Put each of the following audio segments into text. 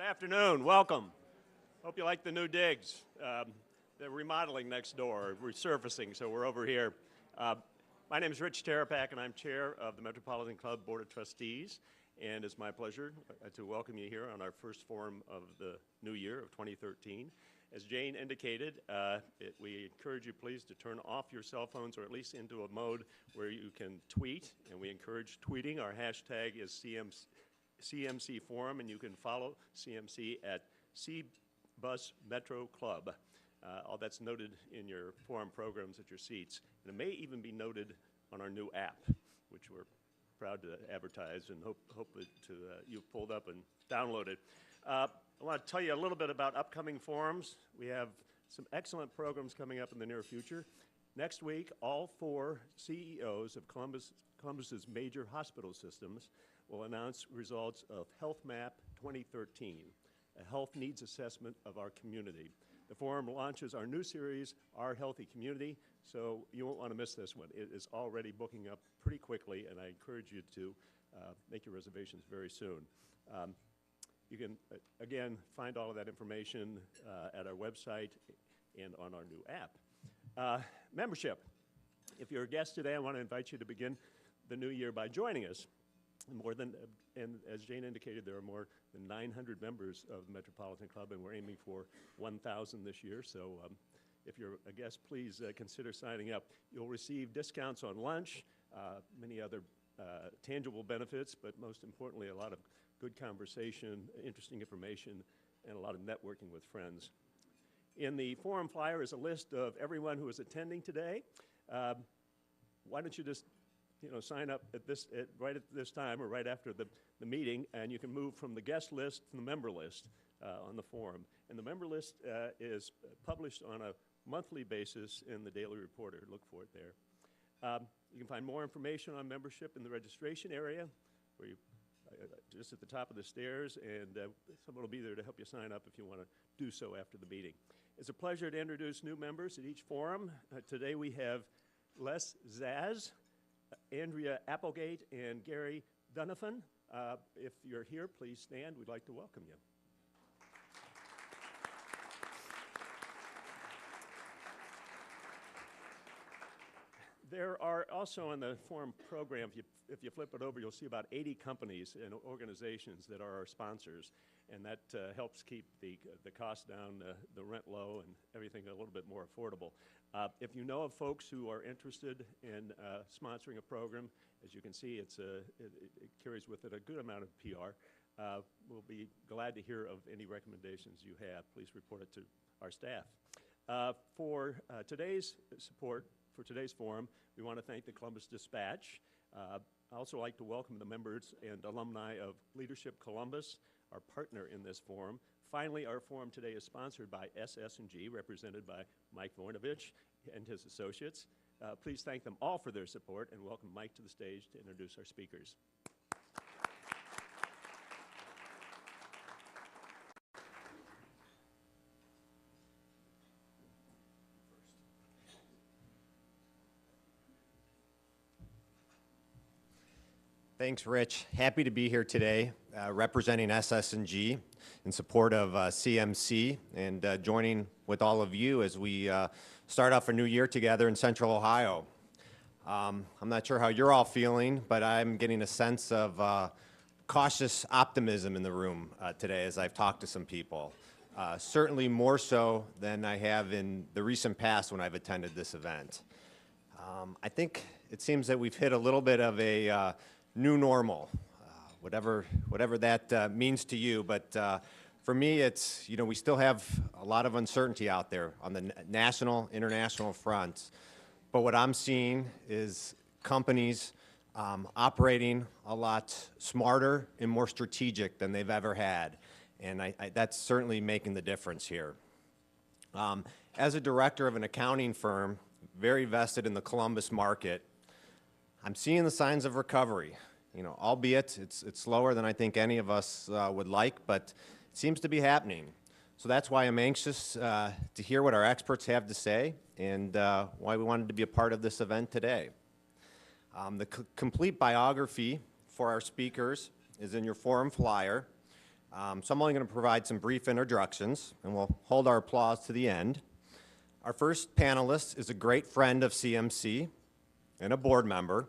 Afternoon, welcome. Hope you like the new digs. They're remodeling next door, resurfacing, so we're over here. My name is Rich Terapak, and I'm chair of the Metropolitan Club Board of Trustees, and it's my pleasure to welcome you here on our first forum of the new year of 2013. As Jane indicated, we encourage you please to turn off your cell phones, or at least into a mode where you can tweet, and we encourage tweeting. Our hashtag is CMC Forum, and you can follow CMC at C-Bus Metro Club. All that's noted in your forum programs at your seats. And it may even be noted on our new app, which we're proud to advertise and hope that you've pulled up and downloaded. I want to tell you a little bit about upcoming forums. We have some excellent programs coming up in the near future. Next week, all 4 CEOs of Columbus's major hospital systems will announce results of Health Map 2013, a health needs assessment of our community. The forum launches our new series, Our Healthy Community, so you won't want to miss this one. It is already booking up pretty quickly, and I encourage you to make your reservations very soon. You can, again, find all of that information at our website and on our new app. Membership. If you're a guest today, I want to invite you to begin the new year by joining us. And as Jane indicated, there are more than 900 members of the Metropolitan Club, and we're aiming for 1,000 this year. So if you're a guest, please consider signing up. You'll receive discounts on lunch, many other tangible benefits, but most importantly, a lot of good conversation, interesting information, and a lot of networking with friends. In the forum flyer is a list of everyone who is attending today. Why don't you just sign up right at this time or right after the meeting, and you can move from the guest list to the member list on the forum. And the member list is published on a monthly basis in the Daily Reporter. Look for it there. You can find more information on membership in the registration area, where you just at the top of the stairs, and someone will be there to help you sign up if you want to do so after the meeting. It's a pleasure to introduce new members at each forum. Today we have Les Zaz, Andrea Applegate, and Gary Donovan. If you're here, please stand. We'd like to welcome you. There are also on the forum program, if you flip it over, you'll see about 80 companies and organizations that are our sponsors, and that helps keep the cost down, the rent low, and everything a little bit more affordable. If you know of folks who are interested in sponsoring a program, as you can see, it carries with it a good amount of PR. We'll be glad to hear of any recommendations you have. Please report it to our staff. For today's support, for today's forum, we want to thank the Columbus Dispatch. I also like to welcome the members and alumni of Leadership Columbus, our partner in this forum. Finally, our forum today is sponsored by SS&G, represented by Mike Voinovich and his associates. Please thank them all for their support, and welcome Mike to the stage to introduce our speakers. Thanks, Rich. Happy to be here today representing SS&G in support of CMC and joining with all of you as we start off a new year together in Central Ohio. I'm not sure how you're all feeling, but I'm getting a sense of cautious optimism in the room today as I've talked to some people. Certainly more so than I have in the recent past when I've attended this event. I think it seems that we've hit a little bit of a new normal, whatever that means to you. But for me, it's, we still have a lot of uncertainty out there on the national, international fronts. But what I'm seeing is companies operating a lot smarter and more strategic than they've ever had. And that's certainly making the difference here. As a director of an accounting firm, very vested in the Columbus market, I'm seeing the signs of recovery, albeit it's slower than I think any of us would like, but it seems to be happening. So that's why I'm anxious to hear what our experts have to say and why we wanted to be a part of this event today. The complete biography for our speakers is in your forum flyer. So I'm only going to provide some brief introductions, and we'll hold our applause to the end. Our first panelist is a great friend of CMC and a board member.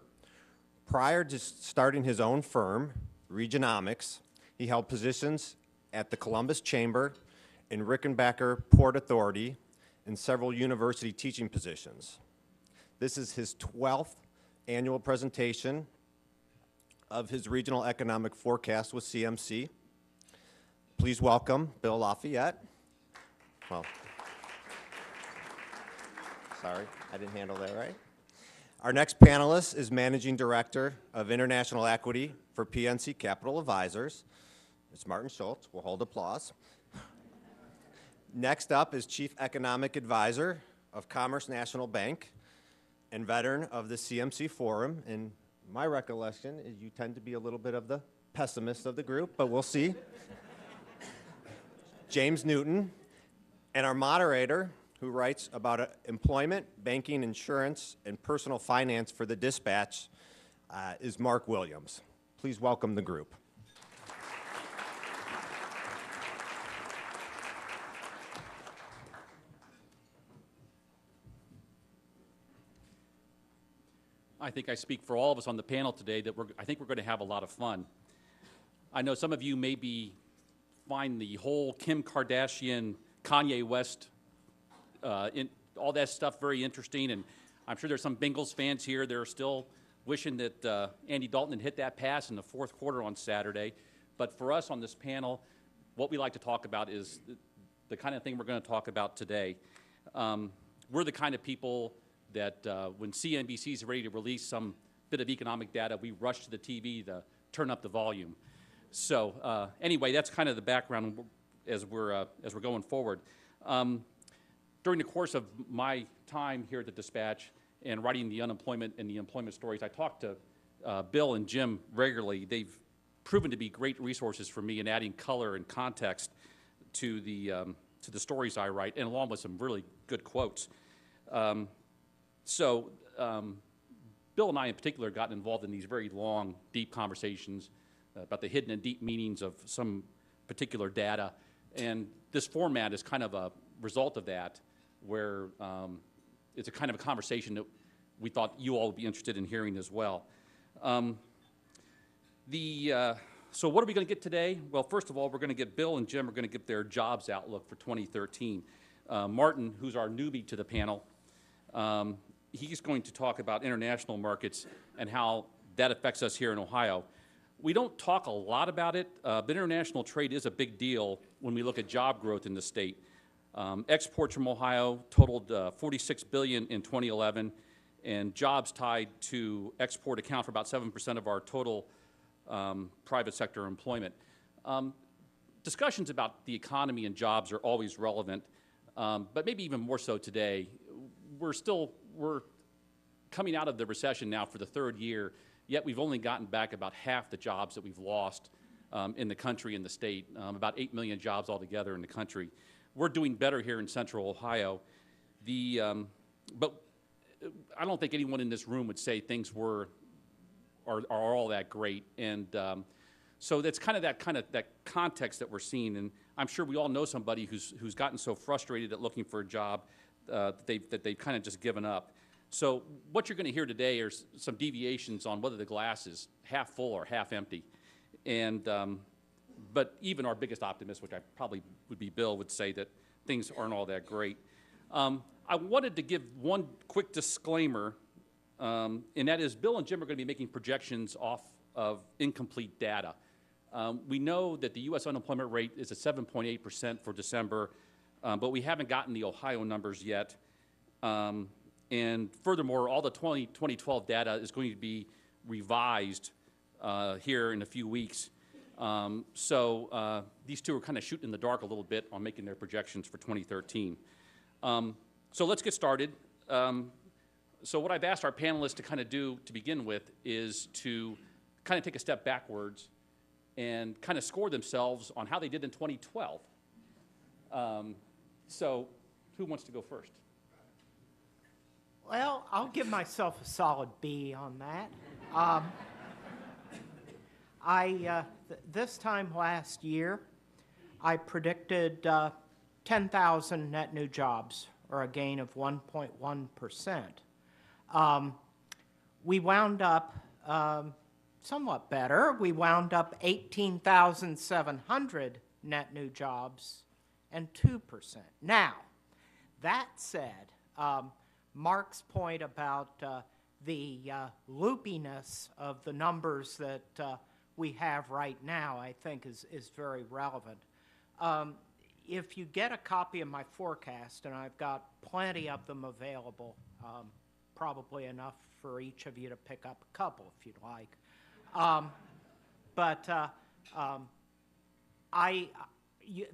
Prior to starting his own firm, Regionomics, he held positions at the Columbus Chamber and Rickenbacker Port Authority and several university teaching positions. This is his 12th annual presentation of his regional economic forecast with CMC. Please welcome Bill LaFayette. Well, sorry, I didn't handle that right. Our next panelist is Managing Director of International Equity for PNC Capital Advisors. It's Martin Schultz. We'll hold applause. Next up is Chief Economic Advisor of Commerce National Bank and veteran of the CMC Forum. And my recollection is you tend to be a little bit of the pessimist of the group, but we'll see. James Newton, and our moderator, who writes about employment, banking, insurance, and personal finance for the Dispatch, is Mark Williams. Please welcome the group. I think I speak for all of us on the panel today that I think we're going to have a lot of fun. I know some of you maybe find the whole Kim Kardashian, Kanye West, all that stuff very interesting, and I'm sure there's some Bengals fans here that are still wishing that Andy Dalton had hit that pass in the fourth quarter on Saturday. But for us on this panel, what we like to talk about is the kind of thing we're going to talk about today. We're the kind of people that when CNBC is ready to release some bit of economic data, we rush to the TV to turn up the volume. So anyway, that's kind of the background as we're going forward. During the course of my time here at the Dispatch and writing the unemployment and the employment stories, I talked to Bill and Jim regularly. They've proven to be great resources for me in adding color and context to the stories I write, and along with some really good quotes. So Bill and I in particular gotten involved in these very long, deep conversations about the hidden and deep meanings of some particular data. And this format is kind of a result of that, where it's a kind of a conversation that we thought you all would be interested in hearing as well. So what are we going to get today? Well, first of all, we're going to get Bill and Jim are going to give their jobs outlook for 2013. Martin, who's our newbie to the panel, he's going to talk about international markets and how that affects us here in Ohio. We don't talk a lot about it, but international trade is a big deal when we look at job growth in the state. Exports from Ohio totaled $46 billion in 2011, and jobs tied to export account for about 7% of our total private sector employment. Discussions about the economy and jobs are always relevant, but maybe even more so today. We're coming out of the recession now for the third year, yet we've only gotten back about half the jobs that we've lost in the country and the state, about 8 million jobs altogether in the country. We're doing better here in Central Ohio. But I don't think anyone in this room would say things are all that great. And so that's kind of that context that we're seeing. And I'm sure we all know somebody who's gotten so frustrated at looking for a job that they've kind of just given up. So what you're going to hear today are some deviations on whether the glass is half full or half empty. And but even our biggest optimist, which I probably would be Bill, would say that things aren't all that great. I wanted to give one quick disclaimer, and that is Bill and Jim are going to be making projections off of incomplete data. We know that the U.S. unemployment rate is at 7.8% for December, but we haven't gotten the Ohio numbers yet. And furthermore, all the 2012 data is going to be revised here in a few weeks. So these two are kind of shooting in the dark a little bit on making their projections for 2013. So let's get started. So what I've asked our panelists to kind of do to begin with is to kind of take a step backwards and kind of score themselves on how they did in 2012. So who wants to go first? Well, I'll give myself a solid B on that. This time last year, I predicted 10,000 net new jobs, or a gain of 1.1%. We wound up somewhat better. We wound up 18,700 net new jobs and 2%. Now, that said, Mark's point about the loopiness of the numbers that we have right now, I think, is very relevant. If you get a copy of my forecast, and I've got plenty of them available, probably enough for each of you to pick up a couple if you'd like.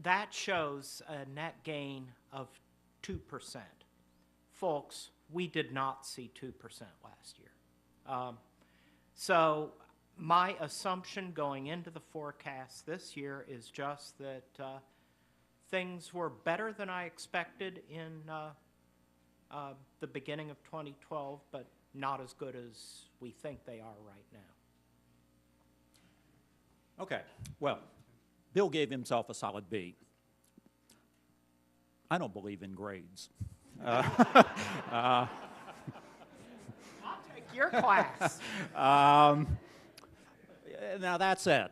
That shows a net gain of 2%. Folks, we did not see 2% last year. So my assumption going into the forecast this year is just that things were better than I expected in the beginning of 2012, but not as good as we think they are right now. Okay, well, Bill gave himself a solid B. I don't believe in grades. I'll take your class. Now, that said,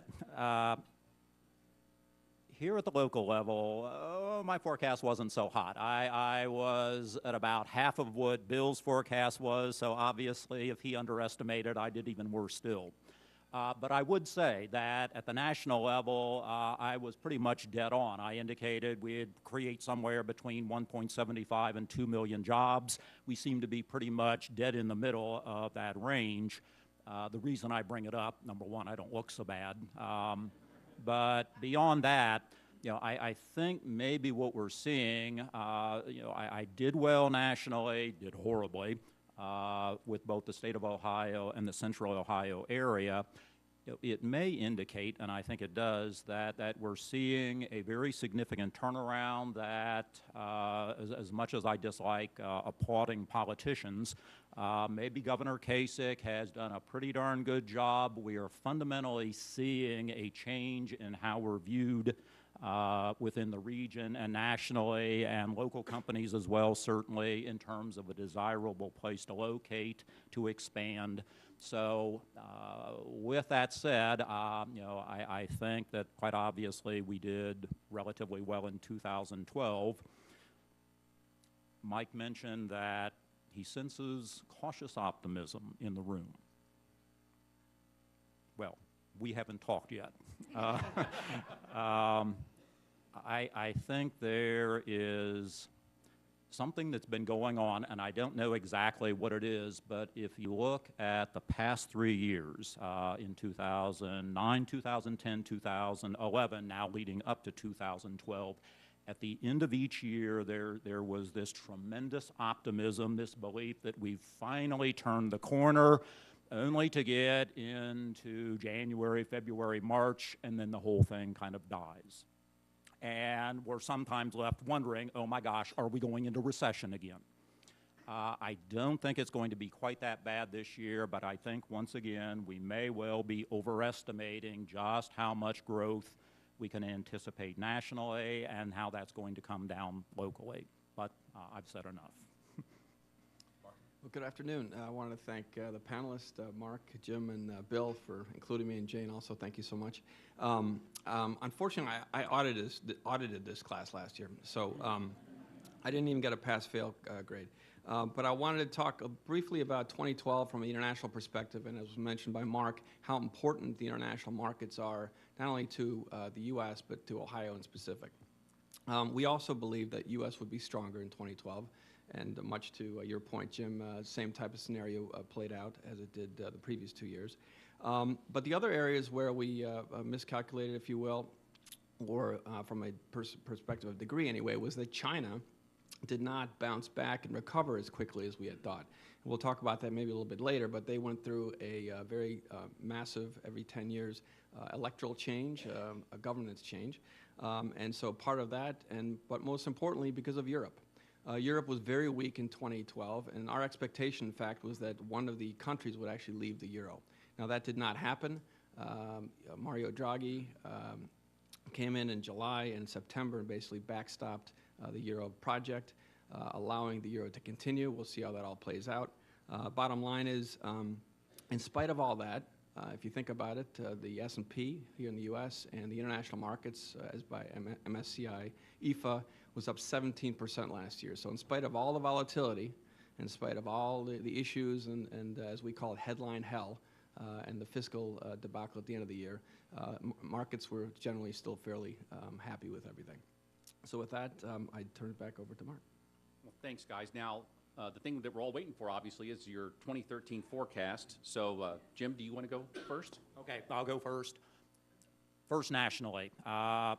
here at the local level, my forecast wasn't so hot. I was at about half of what Bill's forecast was, so obviously if he underestimated, I did even worse still. But I would say that at the national level, I was pretty much dead on. I indicated we'd create somewhere between 1.75 and 2 million jobs. We seem to be pretty much dead in the middle of that range. The reason I bring it up, number one, I don't look so bad. But beyond that, I think maybe what we're seeing, I did well nationally, did horribly. With both the state of Ohio and the central Ohio area. It may indicate, and I think it does, that we're seeing a very significant turnaround that, as much as I dislike applauding politicians, maybe Governor Kasich has done a pretty darn good job. We are fundamentally seeing a change in how we're viewed within the region and nationally, and local companies as well, certainly, in terms of a desirable place to locate, to expand. So with that said, I think that quite obviously we did relatively well in 2012. Mike mentioned that he senses cautious optimism in the room. Well, we haven't talked yet. I think there is something that's been going on, and I don't know exactly what it is, but if you look at the past 3 years, in 2009, 2010, 2011, now leading up to 2012, at the end of each year, there was this tremendous optimism, this belief that we've finally turned the corner, only to get into January, February, March, and then the whole thing kind of dies. And we're sometimes left wondering, oh my gosh, are we going into recession again? I don't think it's going to be quite that bad this year, but I think once again we may well be overestimating just how much growth we can anticipate nationally and how that's going to come down locally. But I've said enough. Well, good afternoon. I wanted to thank the panelists, Mark, Jim, and Bill, for including me, and Jane also. Thank you so much. Unfortunately, I audited this class last year, so I didn't even get a pass-fail grade. But I wanted to talk briefly about 2012 from an international perspective, and as was mentioned by Mark, how important the international markets are, not only to the U.S., but to Ohio in specific. We also believe that U.S. would be stronger in 2012. And much to your point, Jim, same type of scenario played out as it did the previous 2 years. But the other areas where we miscalculated, if you will, or from a perspective of degree anyway, was that China did not bounce back and recover as quickly as we had thought. And we'll talk about that maybe a little bit later, but they went through a very massive, every 10 years, electoral change, a governance change. And so part of that, but most importantly, because of Europe. Europe was very weak in 2012, and our expectation, in fact, was that one of the countries would actually leave the euro. Now, that did not happen. Mario Draghi came in July and September and basically backstopped the Euro project, allowing the Euro to continue. We'll see how that all plays out. Bottom line is, in spite of all that, if you think about it, the S&P here in the U.S. and the international markets, as by MSCI, EFA, was up 17% last year. So in spite of all the volatility, in spite of all the issues and as we call it, headline hell, and the fiscal debacle at the end of the year, markets were generally still fairly happy with everything. So with that, I turn it back over to Mark. Well, thanks, guys. Now, the thing that we're all waiting for, obviously, is your 2013 forecast. So, Jim, do you want to go first? Okay, I'll go first. First nationally. I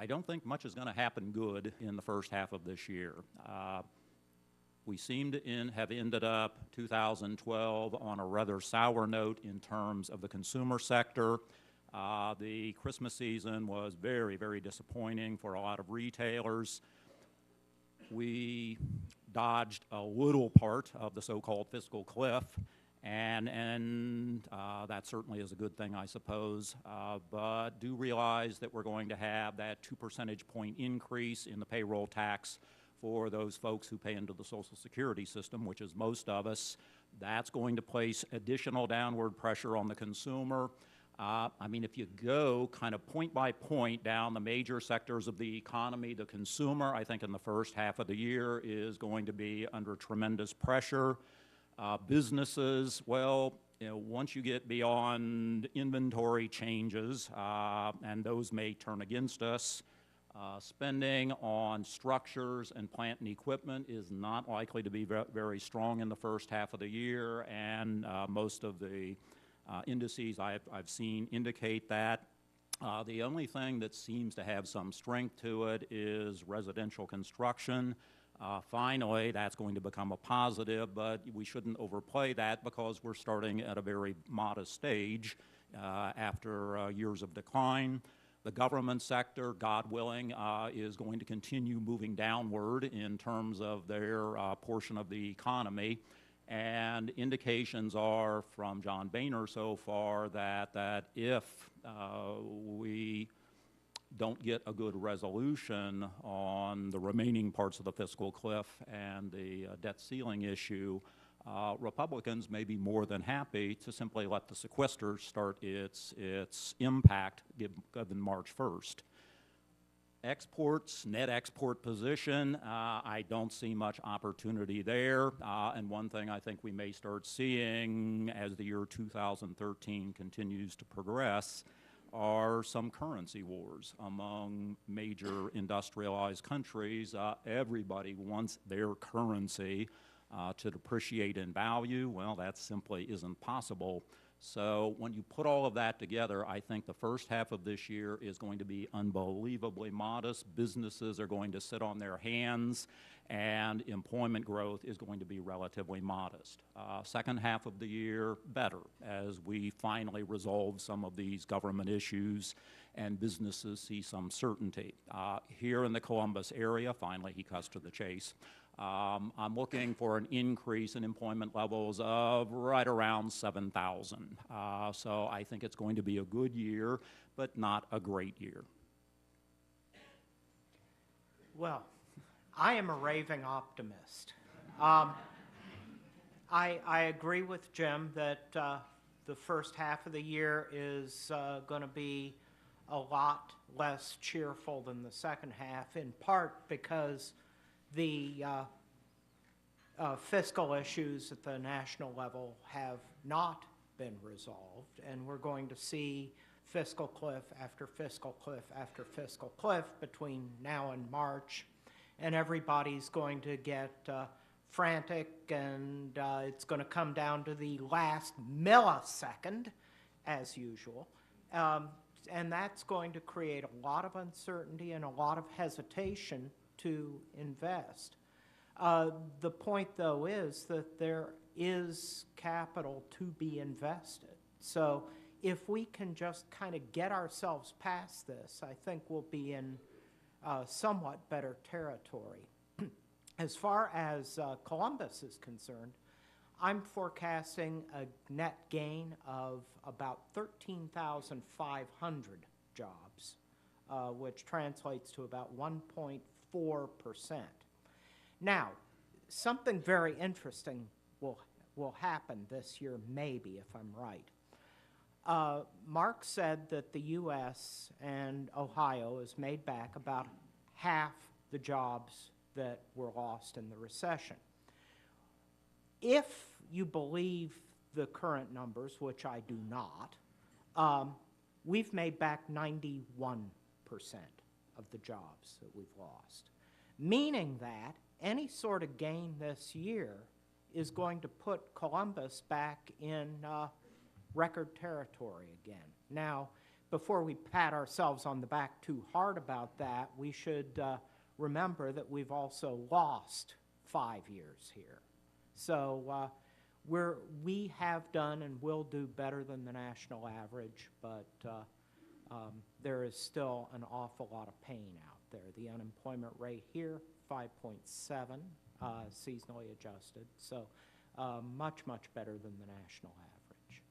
don't think much is going to happen good in the first half of this year. We seem to have ended up 2012 on a rather sour note in terms of the consumer sector. The Christmas season was very, very disappointing for a lot of retailers. We dodged a little part of the so-called fiscal cliff, and that certainly is a good thing, I suppose, but do realize that we're going to have that 2 percentage point increase in the payroll tax for those folks who pay into the Social Security system, which is most of us. That's going to place additional downward pressure on the consumer. I mean, if you go kind of point by point down the major sectors of the economy, the consumer, I think in the first half of the year is going to be under tremendous pressure. Businesses, well, you know, once you get beyond inventory changes, and those may turn against us, spending on structures and plant and equipment is not likely to be very strong in the first half of the year, and most of the indices I've seen indicate that. The only thing that seems to have some strength to it is residential construction. Finally, that's going to become a positive, but we shouldn't overplay that because we're starting at a very modest stage after years of decline. The government sector, God willing, is going to continue moving downward in terms of their portion of the economy. And indications are from John Boehner so far that if we don't get a good resolution on the remaining parts of the fiscal cliff and the debt ceiling issue, Republicans may be more than happy to simply let the sequester start its impact given March 1st. Exports, net export position, I don't see much opportunity there. And one thing I think we may start seeing as the year 2013 continues to progress are some currency wars among major industrialized countries. Everybody wants their currency to depreciate in value. Well, that simply isn't possible. So when you put all of that together, I think the first half of this year is going to be unbelievably modest. Businesses are going to sit on their hands, and employment growth is going to be relatively modest. Second half of the year, better, as we finally resolve some of these government issues and businesses see some certainty. Here in the Columbus area, finally he cuts to the chase, I'm looking for an increase in employment levels of right around 7,000. So I think it's going to be a good year, but not a great year. Well, I am a raving optimist. I agree with Jim that the first half of the year is going to be a lot less cheerful than the second half, in part because the fiscal issues at the national level have not been resolved, and we're going to see fiscal cliff after fiscal cliff after fiscal cliff between now and March, and everybody's going to get frantic, and it's going to come down to the last millisecond, as usual, and that's going to create a lot of uncertainty and a lot of hesitation to invest. The point, though, is that there is capital to be invested. So if we can just kind of get ourselves past this, I think we'll be in somewhat better territory. As far as Columbus is concerned, I'm forecasting a net gain of about 13,500 jobs, which translates to about 1.4%. Now, something very interesting will happen this year, maybe, if I'm right. Mark said that the U.S. and Ohio has made back about half the jobs that were lost in the recession. If you believe the current numbers, which I do not, we've made back 91% of the jobs that we've lost, meaning that any sort of gain this year is going to put Columbus back in record territory again. Now, before we pat ourselves on the back too hard about that, we should remember that we've also lost 5 years here. So we have done and will do better than the national average, but there is still an awful lot of pain out there. The unemployment rate here, 5.7, seasonally adjusted, so much, much better than the national average.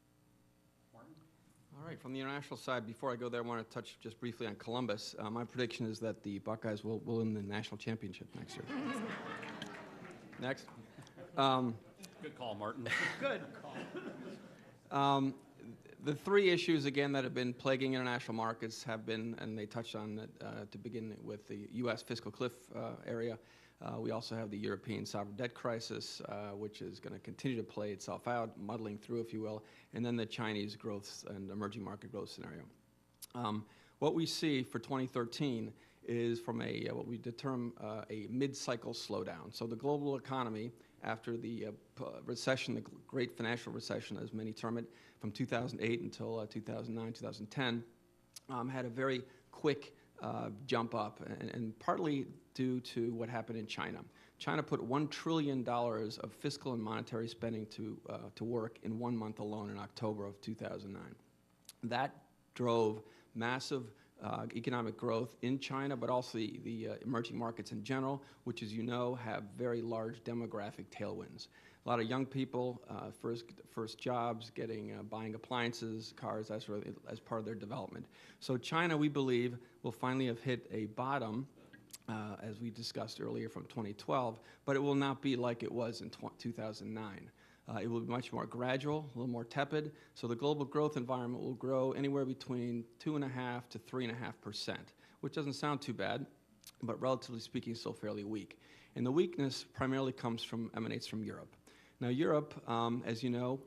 All right, from the international side, before I go there, I want to touch just briefly on Columbus. My prediction is that the Buckeyes will win the national championship next year. Next. Good call, Martin. Good call. The three issues, again, that have been plaguing international markets have been, and they touched on it to begin with, the U.S. fiscal cliff area. We also have the European sovereign debt crisis, which is going to continue to play itself out, muddling through, if you will, and then the Chinese growth and emerging market growth scenario. What we see for 2013 is from what we term a mid-cycle slowdown. So the global economy, after the recession, the great financial recession, as many term it, from 2008 until 2009, 2010, had a very quick jump up, and partly due to what happened in China. China put $1 trillion of fiscal and monetary spending to work in 1 month alone in October of 2009. That drove massive economic growth in China, but also the emerging markets in general, which, as you know, have very large demographic tailwinds. A lot of young people, first jobs, buying appliances, cars, as part of their development. So China, we believe, will finally have hit a bottom, as we discussed earlier, from 2012, but it will not be like it was in 2009. It will be much more gradual, a little more tepid, so the global growth environment will grow anywhere between 2.5% to 3.5%, which doesn't sound too bad, but relatively speaking, still fairly weak. And the weakness primarily emanates from Europe. Now, Europe, as you know,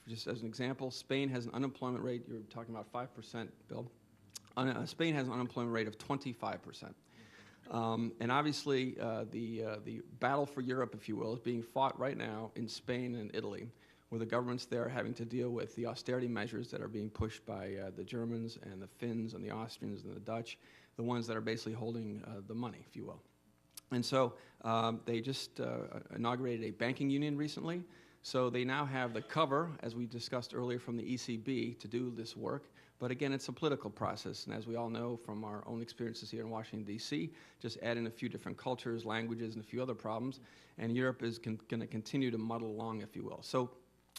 just as an example, Spain has an unemployment rate, you're talking about 5%, Bill. Spain has an unemployment rate of 25%. And obviously, the battle for Europe, if you will, is being fought right now in Spain and Italy, where the governments there are having to deal with the austerity measures that are being pushed by the Germans and the Finns and the Austrians and the Dutch, the ones that are basically holding the money, if you will. And so they just inaugurated a banking union recently. So they now have the cover, as we discussed earlier, from the ECB to do this work. But again, it's a political process. And as we all know from our own experiences here in Washington, D.C., just add in a few different cultures, languages, and a few other problems. And Europe is going to continue to muddle along, if you will. So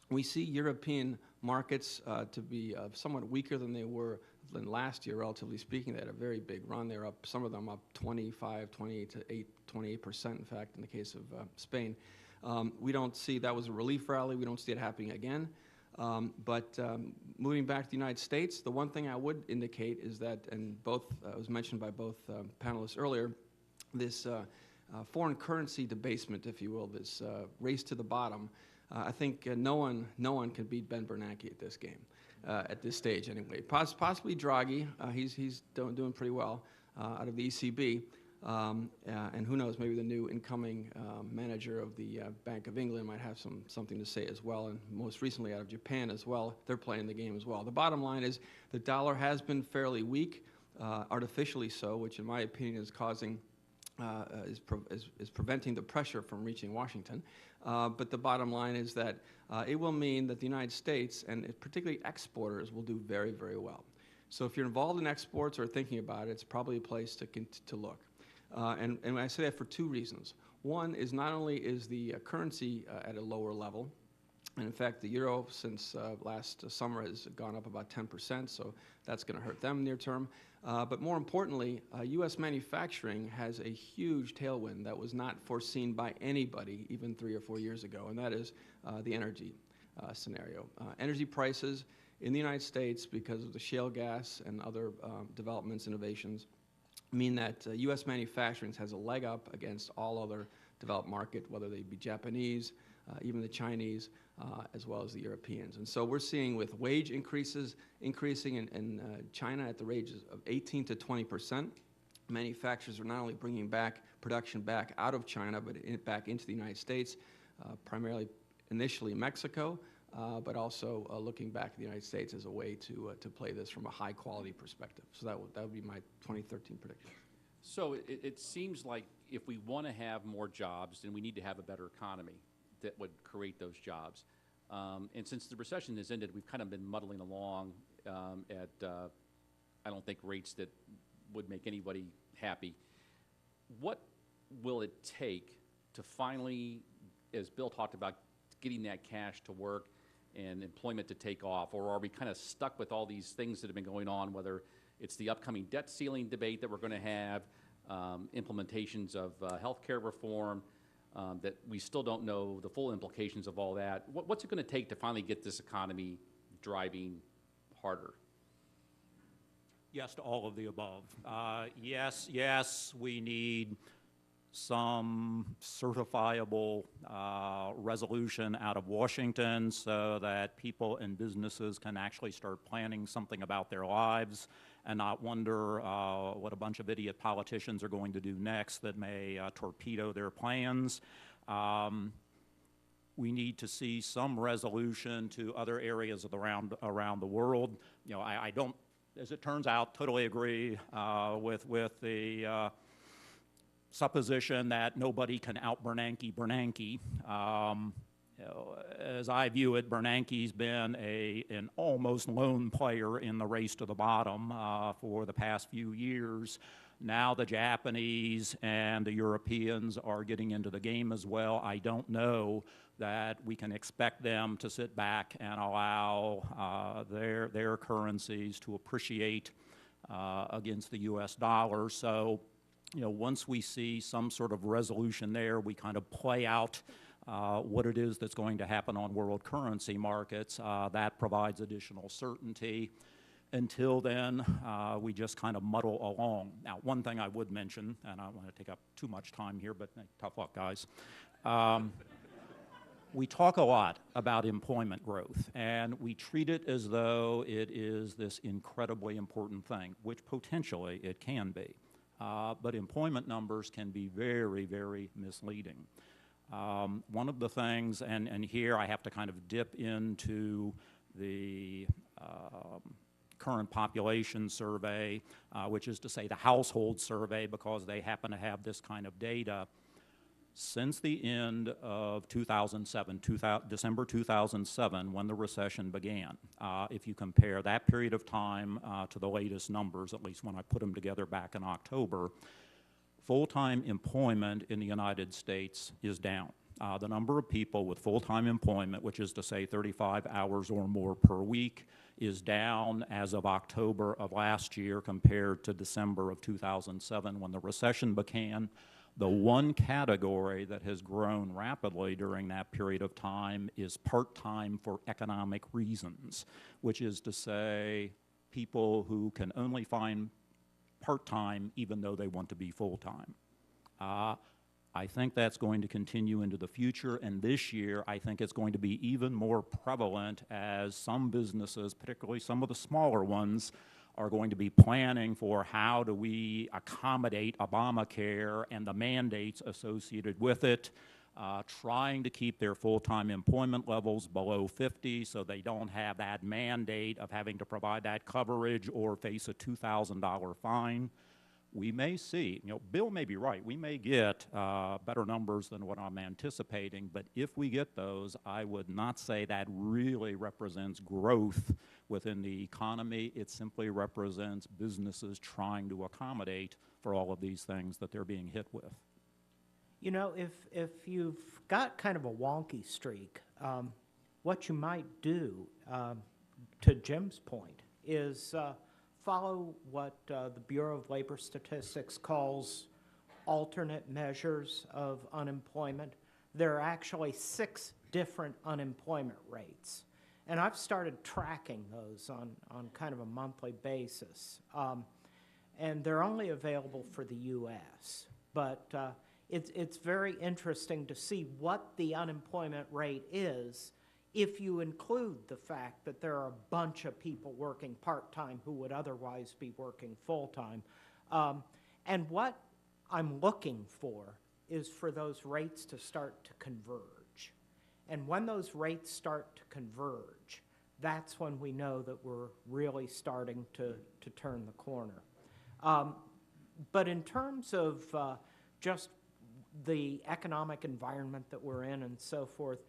we see European markets to be somewhat weaker than they were than last year, relatively speaking. They had a very big run. They're up, some of them up 28%, in fact, in the case of Spain. We don't see that was a relief rally. We don't see it happening again. But moving back to the United States, the one thing I would indicate is that, and both was mentioned by both panelists earlier, this foreign currency debasement, if you will, this race to the bottom. I think no one can beat Ben Bernanke at this game, at this stage anyway. Possibly Draghi, he's doing pretty well out of the ECB. And who knows, maybe the new incoming manager of the Bank of England might have something to say as well, and most recently out of Japan as well. They're playing the game as well. The bottom line is the dollar has been fairly weak, artificially so, which in my opinion is causing, is preventing the pressure from reaching Washington. But the bottom line is that it will mean that the United States, and particularly exporters, will do very, very well. So if you're involved in exports or thinking about it, it's probably a place to look. And I say that for two reasons. One is not only is the currency at a lower level, And in fact, the euro since last summer has gone up about 10%, so that's going to hurt them near term. But more importantly, U.S. manufacturing has a huge tailwind that was not foreseen by anybody even 3 or 4 years ago, and that is the energy scenario. Energy prices in the United States, because of the shale gas and other developments, innovations, mean that U.S. manufacturing has a leg up against all other developed market, whether they be Japanese, even the Chinese, as well as the Europeans. And so we're seeing with wage increases increasing in China at the rates of 18 to 20%. Manufacturers are not only bringing back production back out of China, but back into the United States, primarily initially Mexico, but also looking back at the United States as a way to play this from a high quality perspective. So that would be my 2013 prediction. So it seems like if we want to have more jobs, then we need to have a better economy that would create those jobs. And since the recession has ended, we've kind of been muddling along at, I don't think, rates that would make anybody happy. What will it take to finally, as Bill talked about, getting that cash to work and employment to take off? Or are we kind of stuck with all these things that have been going on, whether it's the upcoming debt ceiling debate that we're going to have, implementations of healthcare reform, that we still don't know the full implications of all that. What's it going to take to finally get this economy driving harder? Yes to all of the above. Yes, we need some certifiable resolution out of Washington so that people and businesses can actually start planning something about their lives and not wonder what a bunch of idiot politicians are going to do next that may torpedo their plans. We need to see some resolution to other areas of around the world. You know, I don't, as it turns out, totally agree with the supposition that nobody can out-Bernanke Bernanke. As I view it, Bernanke's been an almost lone player in the race to the bottom for the past few years. Now the Japanese and the Europeans are getting into the game as well. I don't know that we can expect them to sit back and allow their currencies to appreciate against the U.S. dollar. So, you know, once we see some sort of resolution there, we kind of play out what it is that's going to happen on world currency markets. That provides additional certainty. Until then, we just kind of muddle along. Now, one thing I would mention, and I don't want to take up too much time here, but tough luck, guys. We talk a lot about employment growth, and we treat it as though it is this incredibly important thing, which potentially it can be. But employment numbers can be very, very misleading. One of the things, and here I have to kind of dip into the current population survey, which is to say the household survey, because they happen to have this kind of data. Since the end of 2007, December 2007, when the recession began, if you compare that period of time to the latest numbers, at least when I put them together back in October, full-time employment in the United States is down. The number of people with full-time employment, which is to say 35 hours or more per week, is down as of October of last year compared to December of 2007 when the recession began. The one category that has grown rapidly during that period of time is part-time for economic reasons, which is to say people who can only find part-time even though they want to be full-time. I think that's going to continue into the future, and this year I think it's going to be even more prevalent as some businesses, particularly some of the smaller ones, are going to be planning for how do we accommodate Obamacare and the mandates associated with it, trying to keep their full-time employment levels below 50 so they don't have that mandate of having to provide that coverage or face a $2,000 fine. We may see, you know, Bill may be right, we may get better numbers than what I'm anticipating, but if we get those, I would not say that really represents growth within the economy. It simply represents businesses trying to accommodate for all of these things that they're being hit with. You know, if you've got kind of a wonky streak, what you might do, to Jim's point, is follow what the Bureau of Labor Statistics calls alternate measures of unemployment. There are actually 6 different unemployment rates. And I've started tracking those on kind of a monthly basis. And they're only available for the U.S. But it's very interesting to see what the unemployment rate is if you include the fact that there are a bunch of people working part-time who would otherwise be working full-time. And what I'm looking for is for those rates to start to converge. And when those rates start to converge, that's when we know that we're really starting to turn the corner. But in terms of just the economic environment that we're in and so forth,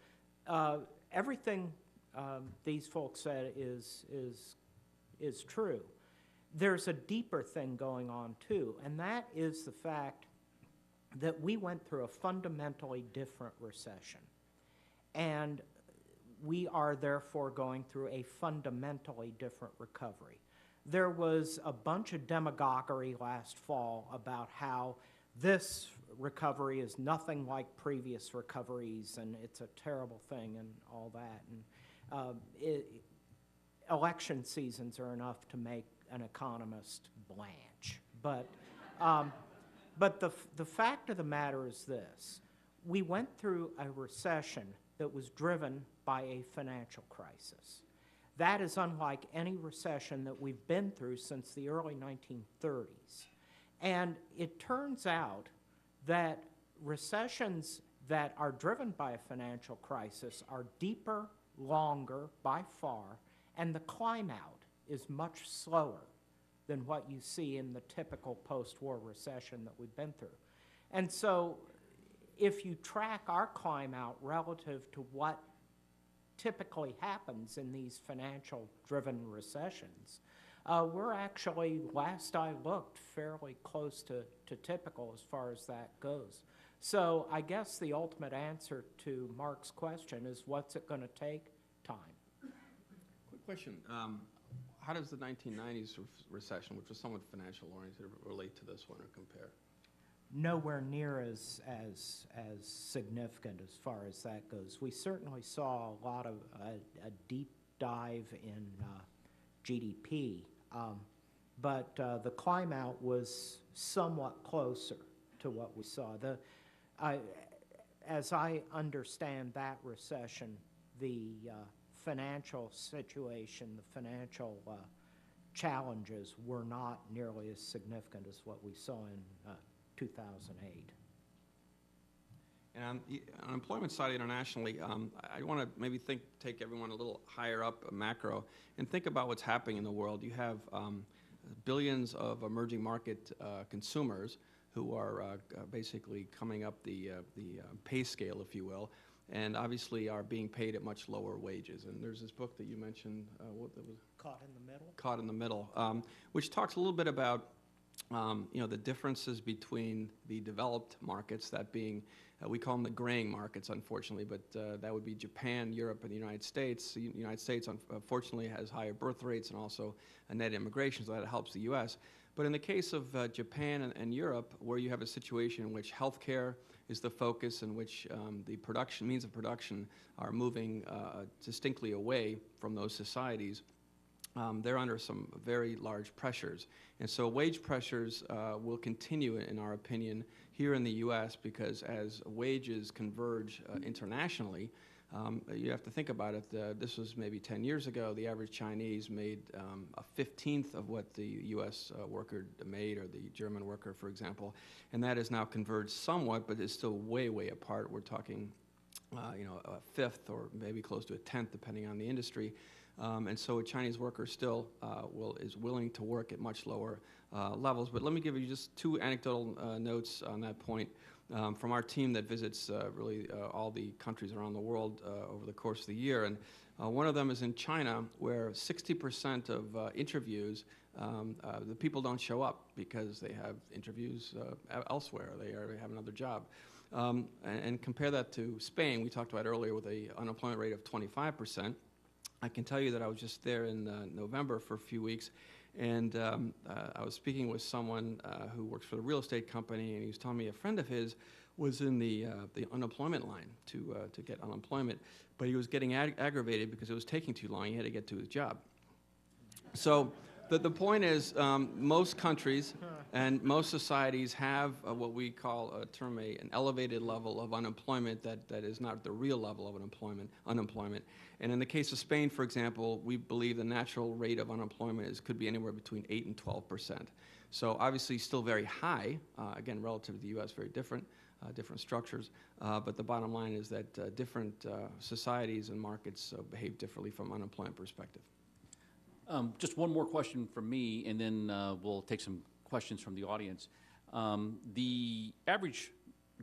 everything these folks said is true. There's a deeper thing going on too, and that is the fact that we went through a fundamentally different recession. And we are therefore going through a fundamentally different recovery. There was a bunch of demagoguery last fall about how this recovery is nothing like previous recoveries and it's a terrible thing and all that. And election seasons are enough to make an economist blanch. But the fact of the matter is this. We went through a recession that was driven by a financial crisis. That is unlike any recession that we've been through since the early 1930s. And it turns out that recessions that are driven by a financial crisis are deeper, longer by far, and the climb out is much slower than what you see in the typical post-war recession that we've been through. And so if you track our climb out relative to what typically happens in these financial-driven recessions, we're actually, last I looked, fairly close to typical as far as that goes. So I guess the ultimate answer to Mark's question is, what's it going to take? Time. Quick question. How does the 1990s recession, which was somewhat financial oriented, relate to this one or compare? Nowhere near as significant as far as that goes. We certainly saw a lot of a deep dive in GDP, but the climb out was somewhat closer to what we saw. As I understand that recession, the financial situation, the financial challenges were not nearly as significant as what we saw in 2008. And on the unemployment side internationally, I want to maybe take everyone a little higher up, macro, and think about what's happening in the world. You have billions of emerging market consumers who are basically coming up the pay scale, if you will, and obviously are being paid at much lower wages. And there's this book that you mentioned, what that was? Caught in the Middle? Caught in the Middle, which talks a little bit about the differences between the developed markets, that being, we call them the graying markets, unfortunately, but that would be Japan, Europe, and the United States. The United States, unfortunately, has higher birth rates and also a net immigration, so that helps the U.S. But in the case of Japan and Europe, where you have a situation in which healthcare is the focus, in which the means of production are moving distinctly away from those societies, they're under some very large pressures. And so wage pressures will continue, in our opinion, here in the U.S., because as wages converge internationally, you have to think about it. This was maybe 10 years ago. The average Chinese made a 15th of what the U.S. worker made, or the German worker, for example. And that has now converged somewhat, but is still way, way apart. We're talking a fifth or maybe close to a tenth, depending on the industry. And so a Chinese worker still is willing to work at much lower levels. But let me give you just two anecdotal notes on that point from our team that visits really all the countries around the world over the course of the year. And one of them is in China, where 60% of interviews, the people don't show up because they have interviews elsewhere. They have another job. And compare that to Spain, we talked about earlier with an unemployment rate of 25%. I can tell you that I was just there in November for a few weeks, and I was speaking with someone who works for the real estate company, and he was telling me a friend of his was in the unemployment line to get unemployment, but he was getting aggravated because it was taking too long. He had to get to his job. So the point is, most countries and most societies have what we call an elevated level of unemployment that is not the real level of unemployment. And in the case of Spain, for example, we believe the natural rate of unemployment could be anywhere between 8 and 12%. So obviously still very high, again, relative to the U.S., very different structures. But the bottom line is that different societies and markets behave differently from an unemployment perspective. Just one more question from me, and then we'll take some questions from the audience. The average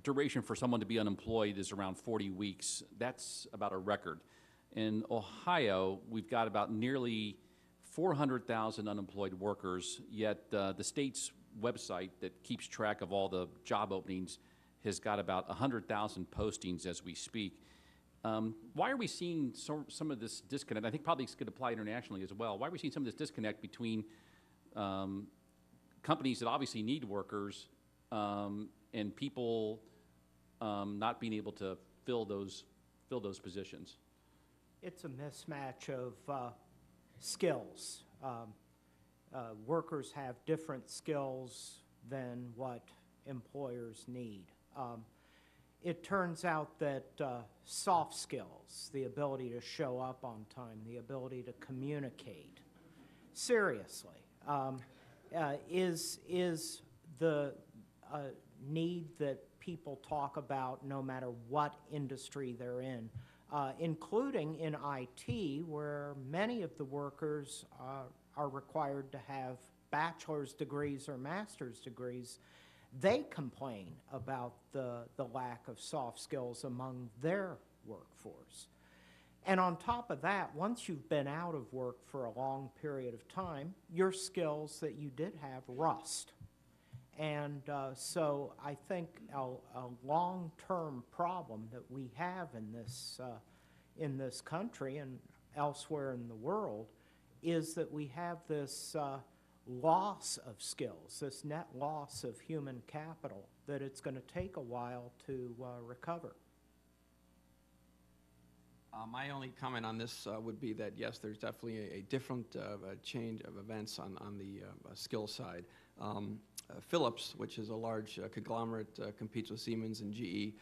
duration for someone to be unemployed is around 40 weeks. That's about a record. In Ohio, we've got about nearly 400,000 unemployed workers, yet the state's website that keeps track of all the job openings has got about 100,000 postings as we speak. Why are we seeing some of this disconnect? I think probably this could apply internationally as well. Why are we seeing some of this disconnect between companies that obviously need workers and people not being able to fill those positions? It's a mismatch of skills. Workers have different skills than what employers need. It turns out that soft skills, the ability to show up on time, the ability to communicate seriously, is the need that people talk about no matter what industry they're in, including in IT, where many of the workers are required to have bachelor's degrees or master's degrees. They complain about the lack of soft skills among their workforce. And on top of that, once you've been out of work for a long period of time, your skills that you did have rust. And so I think a long-term problem that we have in this country and elsewhere in the world is that we have this loss of skills, this net loss of human capital, that it's going to take a while to recover. My only comment on this would be that, yes, there's definitely a different change of events on the skill side. Philips, which is a large conglomerate, competes with Siemens and GE,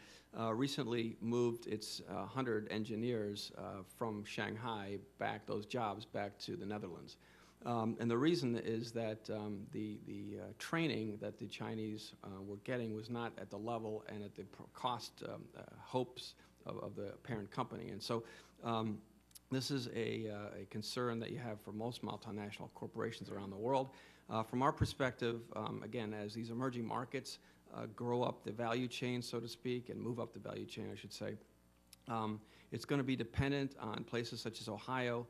recently moved its 100 engineers from Shanghai those jobs back to the Netherlands. And the reason is that the training that the Chinese were getting was not at the level and at the cost hopes of the parent company. And so this is a concern that you have for most multinational corporations around the world. From our perspective, again, as these emerging markets grow up the value chain, so to speak, and move up the value chain, I should say, it's going to be dependent on places such as Ohio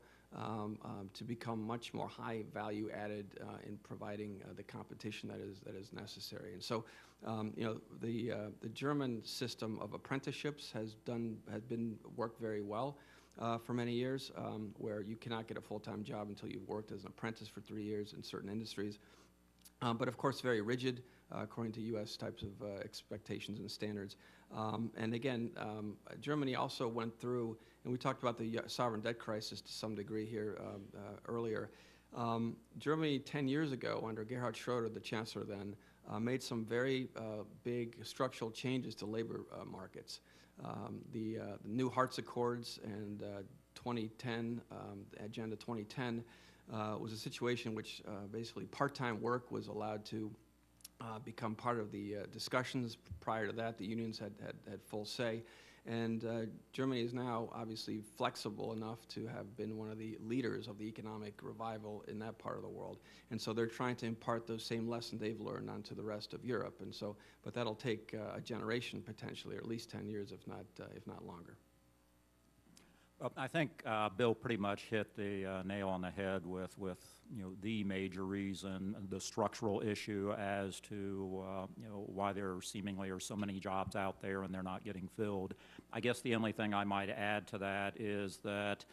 to become much more high value added in providing the competition that is necessary. And so, the German system of apprenticeships has worked very well for many years, where you cannot get a full-time job until you've worked as an apprentice for 3 years in certain industries. But of course, very rigid according to U.S. types of expectations and standards. And again, Germany also went through, and we talked about the sovereign debt crisis to some degree here earlier. Germany 10 years ago, under Gerhard Schröder, the chancellor then, made some very big structural changes to labor markets. The new Hartz Accords and 2010, Agenda 2010, was a situation which basically part-time work was allowed to become part of the discussions. Prior to that, the unions had full say. And Germany is now obviously flexible enough to have been one of the leaders of the economic revival in that part of the world. And so they're trying to impart those same lessons they've learned onto the rest of Europe. And so, but that'll take a generation potentially, or at least 10 years, if not longer. I think Bill pretty much hit the nail on the head with the major reason, the structural issue as to why there seemingly are so many jobs out there and they're not getting filled. I guess the only thing I might add to that is that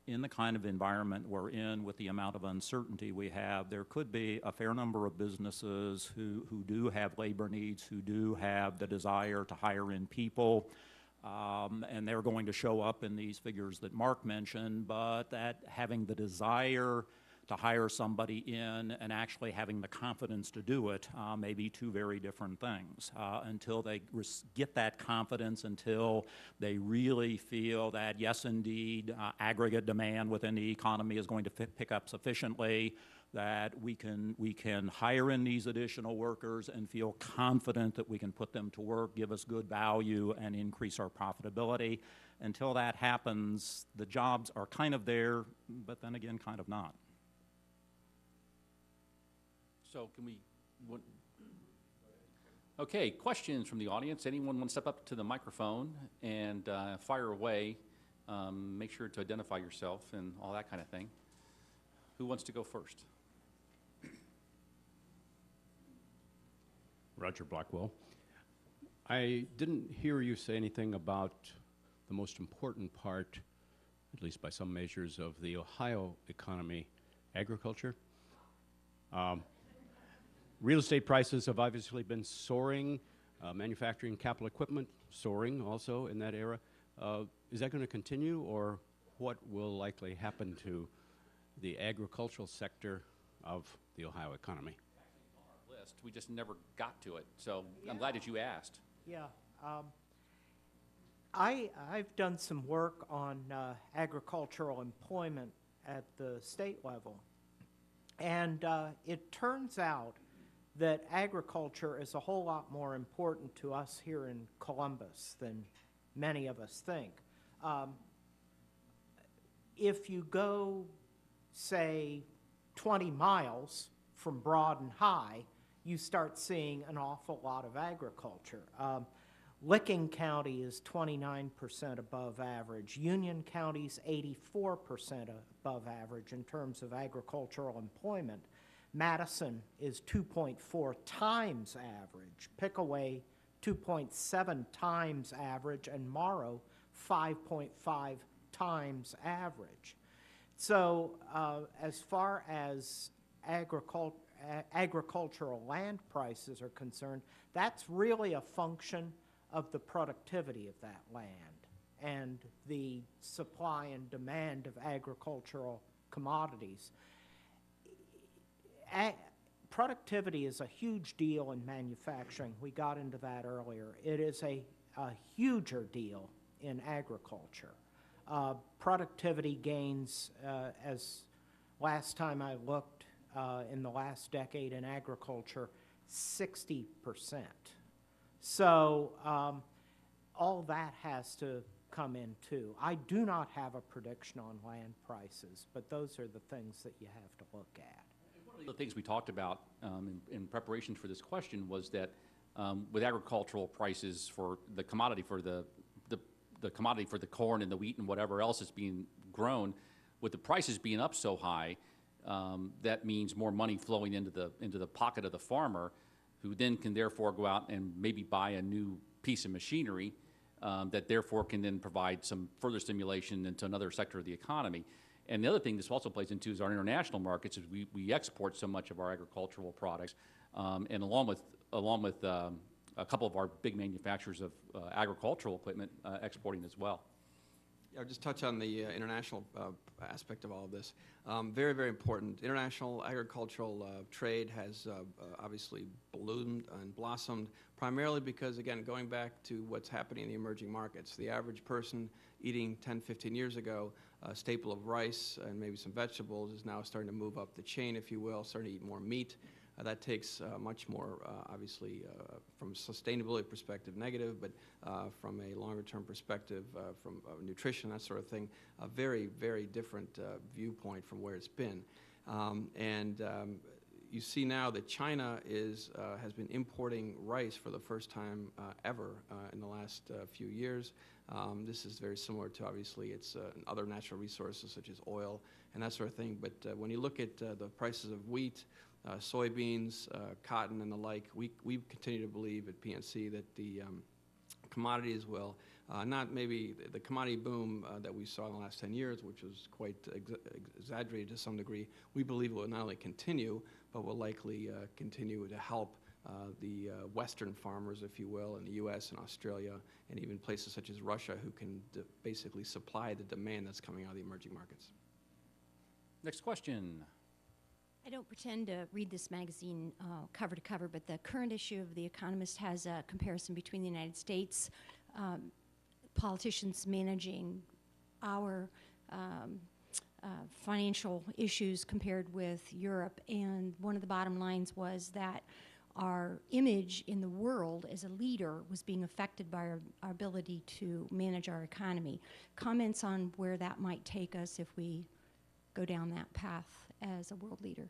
in the kind of environment we're in with the amount of uncertainty we have, there could be a fair number of businesses who do have labor needs, who do have the desire to hire in people. And they're going to show up in these figures that Mark mentioned, but that having the desire to hire somebody in and actually having the confidence to do it may be two very different things. Until they get that confidence, until they really feel that, yes, indeed, aggregate demand within the economy is going to pick up sufficiently, that we can hire in these additional workers and feel confident that we can put them to work, give us good value, and increase our profitability. Until that happens, the jobs are kind of there, but then again, kind of not. So can we, okay, questions from the audience? Anyone want to step up to the microphone and fire away? Make sure to identify yourself and all that kind of thing. Who wants to go first? Roger Blackwell. I didn't hear you say anything about the most important part, at least by some measures, of the Ohio economy, agriculture. Real estate prices have obviously been soaring, manufacturing capital equipment soaring also in that era. Is that going to continue, or what will likely happen to the agricultural sector of the Ohio economy? List. We just never got to it, so I'm glad that you asked. Yeah. I've done some work on agricultural employment at the state level, and it turns out that agriculture is a whole lot more important to us here in Columbus than many of us think. If you go, say, 20 miles from Broad and High, you start seeing an awful lot of agriculture. Licking County is 29% above average. Union County's 84% above average in terms of agricultural employment. Madison is 2.4 times average. Pickaway, 2.7 times average, and Morrow, 5.5 times average. So as far as agricultural land prices are concerned, that's really a function of the productivity of that land and the supply and demand of agricultural commodities. Productivity is a huge deal in manufacturing. We got into that earlier. It is a huger deal in agriculture. Productivity gains, as last time I looked, in the last decade in agriculture, 60%. So all that has to come in too. I do not have a prediction on land prices, but those are the things that you have to look at. One of the things we talked about in preparation for this question was that with agricultural prices for the commodity, for the commodity for the corn and the wheat and whatever else is being grown, with the prices being up so high, that means more money flowing into the pocket of the farmer, who then can therefore go out and maybe buy a new piece of machinery that therefore can then provide some further stimulation into another sector of the economy. And the other thing this also plays into is our international markets. Is we export so much of our agricultural products, and along with a couple of our big manufacturers of agricultural equipment exporting as well. Yeah, I'll just touch on the international aspect of all of this. Very, very important. International agricultural trade has obviously bloomed and blossomed, primarily because, again, going back to what's happening in the emerging markets, the average person eating 10, 15 years ago, a staple of rice and maybe some vegetables, is now starting to move up the chain, if you will, starting to eat more meat. That takes much more, obviously, from a sustainability perspective, negative, but from a longer-term perspective, from nutrition, that sort of thing, a very, very different viewpoint from where it's been. you see now that China has been importing rice for the first time ever in the last few years. This is very similar to, obviously, its other natural resources such as oil and that sort of thing. But when you look at the prices of wheat, soybeans, cotton, and the like, we continue to believe at PNC that the commodities will, not maybe the commodity boom that we saw in the last 10 years, which was quite exaggerated to some degree, we believe will not only continue, but will likely continue to help the Western farmers, if you will, in the U.S. and Australia, and even places such as Russia, who can basically supply the demand that's coming out of the emerging markets. Next question. I don't pretend to read this magazine cover to cover, but the current issue of The Economist has a comparison between the United States politicians managing our financial issues compared with Europe. And one of the bottom lines was that our image in the world as a leader was being affected by our ability to manage our economy. Comments on where that might take us if we go down that path as a world leader?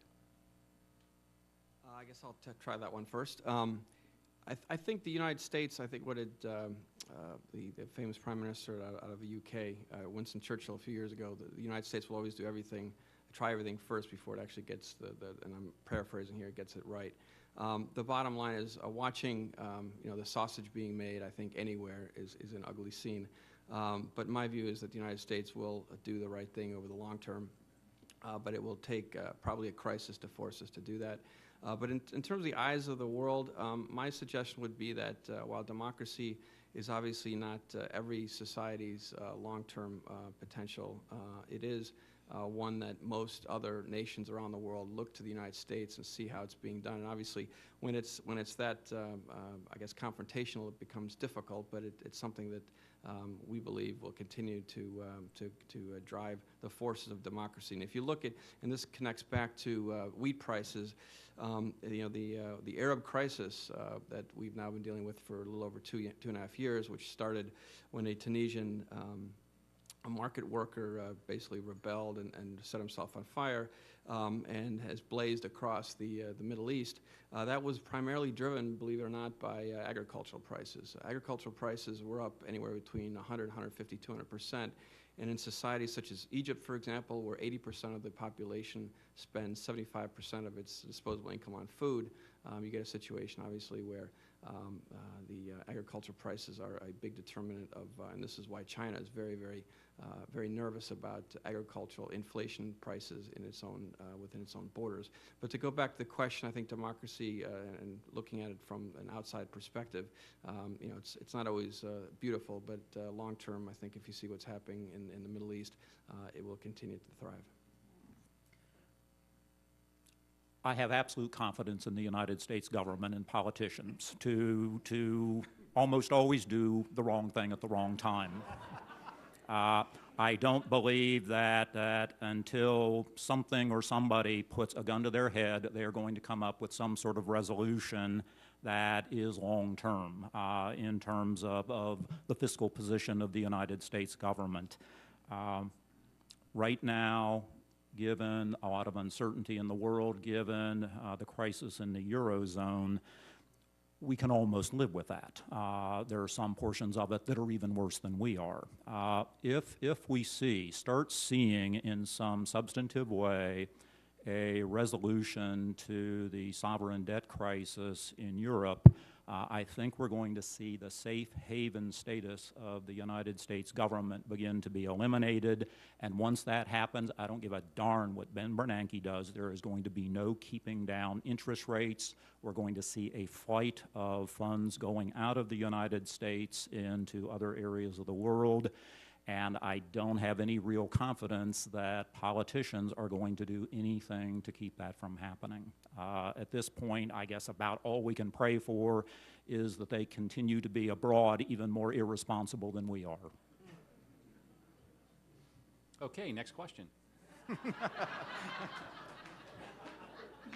I guess I'll try that one first. I think the United States, I think what the famous Prime Minister out of the UK, Winston Churchill, a few years ago, the United States will always do everything, try everything first before it actually gets and I'm paraphrasing here, gets it right. The bottom line is watching the sausage being made, I think, anywhere is an ugly scene. But my view is that the United States will do the right thing over the long term, but it will take probably a crisis to force us to do that. But in terms of the eyes of the world, my suggestion would be that while democracy is obviously not every society's long-term potential, it is one that most other nations around the world look to the United States and see how it's being done. And obviously, when it's that, I guess, confrontational, it becomes difficult, but it's something that we believe will continue to drive the forces of democracy. And if you look at, and this connects back to wheat prices, the Arab crisis that we've now been dealing with for a little over two and a half years, which started when a Tunisian a market worker basically rebelled and set himself on fire and has blazed across the Middle East. That was primarily driven, believe it or not, by agricultural prices. Agricultural prices were up anywhere between 100, 150, 200%. And in societies such as Egypt, for example, where 80% of the population spends 75% of its disposable income on food, you get a situation, obviously, where the agricultural prices are a big determinant of, and this is why China is very, very nervous about agricultural inflation prices in its own, within its own borders. But to go back to the question, I think democracy and looking at it from an outside perspective, it's not always beautiful, but long term, I think if you see what's happening in the Middle East, it will continue to thrive. I have absolute confidence in the United States government and politicians to almost always do the wrong thing at the wrong time. I don't believe that until something or somebody puts a gun to their head, they're going to come up with some sort of resolution that is long-term in terms of the fiscal position of the United States government. Right now, given a lot of uncertainty in the world, given the crisis in the Eurozone, we can almost live with that. There are some portions of it that are even worse than we are. If we start seeing in some substantive way a resolution to the sovereign debt crisis in Europe, I think we're going to see the safe haven status of the United States government begin to be eliminated. And once that happens, I don't give a darn what Ben Bernanke does. There is going to be no keeping down interest rates. We're going to see a flight of funds going out of the United States into other areas of the world. And I don't have any real confidence that politicians are going to do anything to keep that from happening. At this point, I guess about all we can pray for is that they continue to be abroad even more irresponsible than we are. Okay, next question.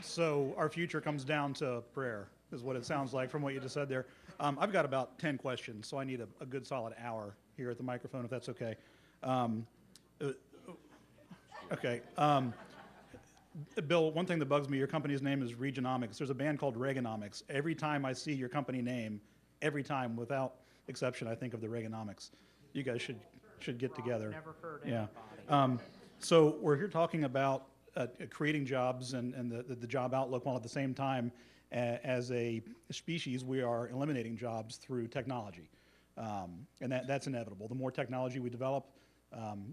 So our future comes down to prayer, is what it sounds like from what you just said there. I've got about 10 questions, so I need a good solid hour here at the microphone, if that's okay. Okay. Bill, one thing that bugs me, your company's name is Regionomics. There's a band called Regionomics. Every time I see your company name, every time, without exception, I think of the Regionomics. You guys should get together. Never heard Yeah. anybody. So we're here talking about creating jobs and the job outlook, while at the same time, as a species, we are eliminating jobs through technology. And that's inevitable. The more technology we develop,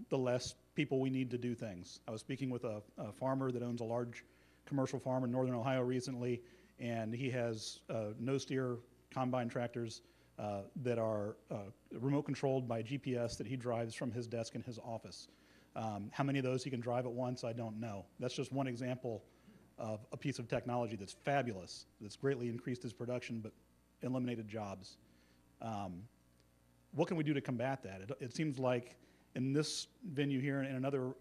the less people we need to do things. I was speaking with a farmer that owns a large commercial farm in northern Ohio recently, and he has no-steer combine tractors that are remote controlled by GPS that he drives from his desk in his office. How many of those he can drive at once, I don't know. That's just one example of a piece of technology that's fabulous, that's greatly increased his production but eliminated jobs. What can we do to combat that? It seems like in this venue here and in other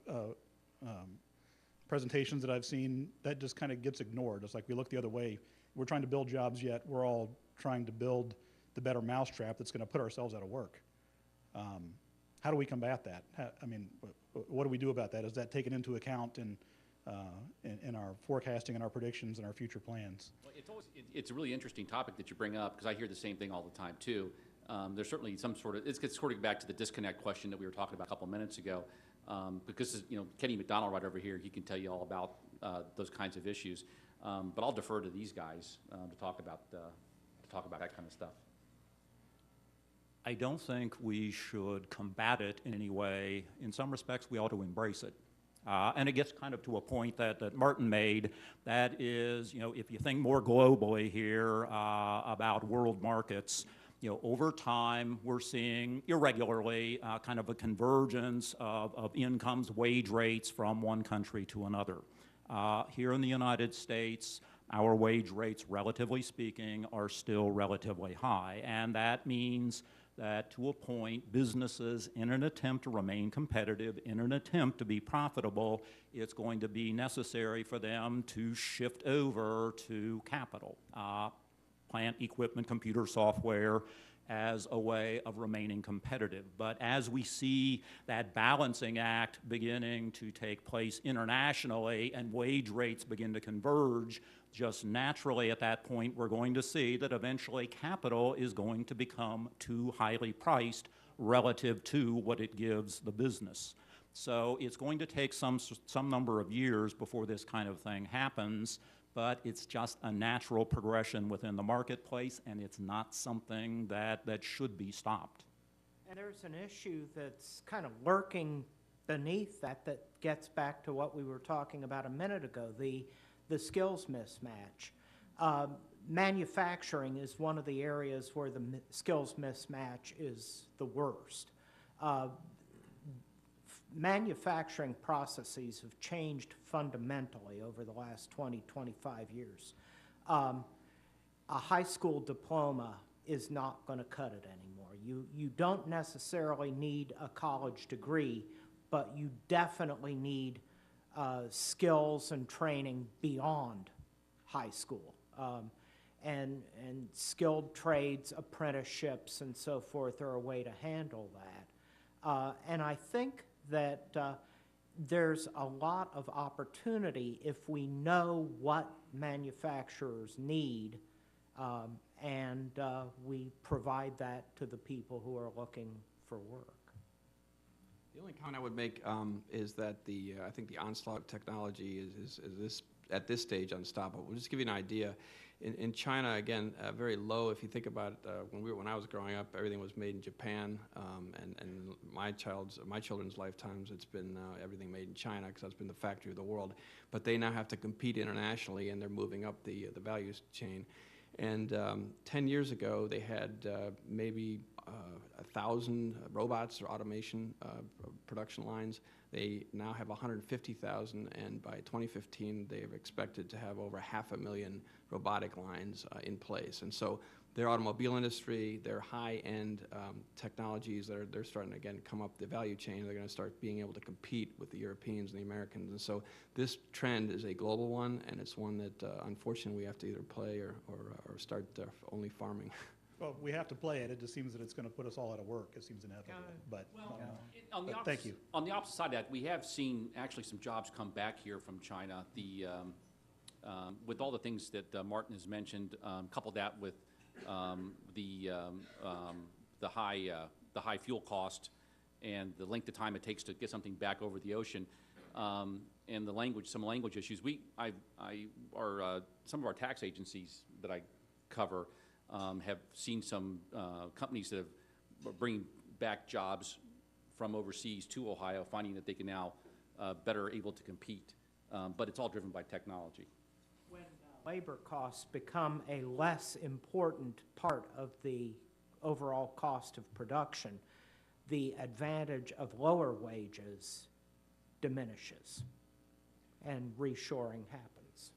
presentations that I've seen, that just kind of gets ignored. It's like we look the other way. We're trying to build jobs, yet we're all trying to build the better mousetrap that's going to put ourselves out of work. How do we combat that? I mean, what do we do about that? Is that taken into account in our forecasting and our predictions and our future plans? Well, it's a really interesting topic that you bring up, because I hear the same thing all the time too. There's certainly some sort of, it gets sort of back to the disconnect question that we were talking about a couple minutes ago, because Kenny McDonald right over here, he can tell you all about those kinds of issues. But I'll defer to these guys to talk about that kind of stuff. I don't think we should combat it in any way. In some respects, we ought to embrace it. And it gets kind of to a point that Martin made, that is, if you think more globally here about world markets, over time, we're seeing irregularly kind of a convergence of incomes, wage rates from one country to another. Here in the United States, our wage rates, relatively speaking, are still relatively high, and that means that to a point, businesses, in an attempt to remain competitive, in an attempt to be profitable, it's going to be necessary for them to shift over to capital, plant, equipment, computer software, as a way of remaining competitive. But as we see that balancing act beginning to take place internationally and wage rates begin to converge, just naturally at that point we're going to see that eventually capital is going to become too highly priced relative to what it gives the business. So it's going to take some number of years before this kind of thing happens, but it's just a natural progression within the marketplace, and it's not something that should be stopped. And there's an issue that's kind of lurking beneath that gets back to what we were talking about a minute ago, the skills mismatch. Manufacturing is one of the areas where the skills mismatch is the worst. Manufacturing processes have changed fundamentally over the last 20, 25 years. A high school diploma is not going to cut it anymore. You don't necessarily need a college degree, but you definitely need skills and training beyond high school. And skilled trades, apprenticeships, and so forth are a way to handle that. And I think that there's a lot of opportunity if we know what manufacturers need and we provide that to the people who are looking for work. The only comment I would make is that I think the onslaught of technology is at this stage unstoppable. We'll just give you an idea. In China, again, very low. If you think about when I was growing up, everything was made in Japan, and my children's lifetimes, it's been everything made in China because that's been the factory of the world. But they now have to compete internationally, and they're moving up the value chain. And 10 years ago, they had maybe 1,000 robots or automation production lines. They now have 150,000, and by 2015, they are expected to have over 500,000 robotic lines in place. And so their automobile industry, their high-end technologies, they're starting to, again, come up the value chain. They're going to start being able to compete with the Europeans and the Americans. And so this trend is a global one, and it's one that, unfortunately, we have to either play or start only farming. Well, we have to play it. It just seems that it's going to put us all out of work. It seems inevitable. But On the But thank you. On the opposite side of that, we have seen actually some jobs come back here from China. With all the things that Martin has mentioned, couple that with the high fuel cost and the length of time it takes to get something back over the ocean, and some language issues. Some of our tax agencies that I cover have seen some companies that are bringing back jobs from overseas to Ohio, finding that they can now better able to compete. But it's all driven by technology. When labor costs become a less important part of the overall cost of production, the advantage of lower wages diminishes and reshoring happens.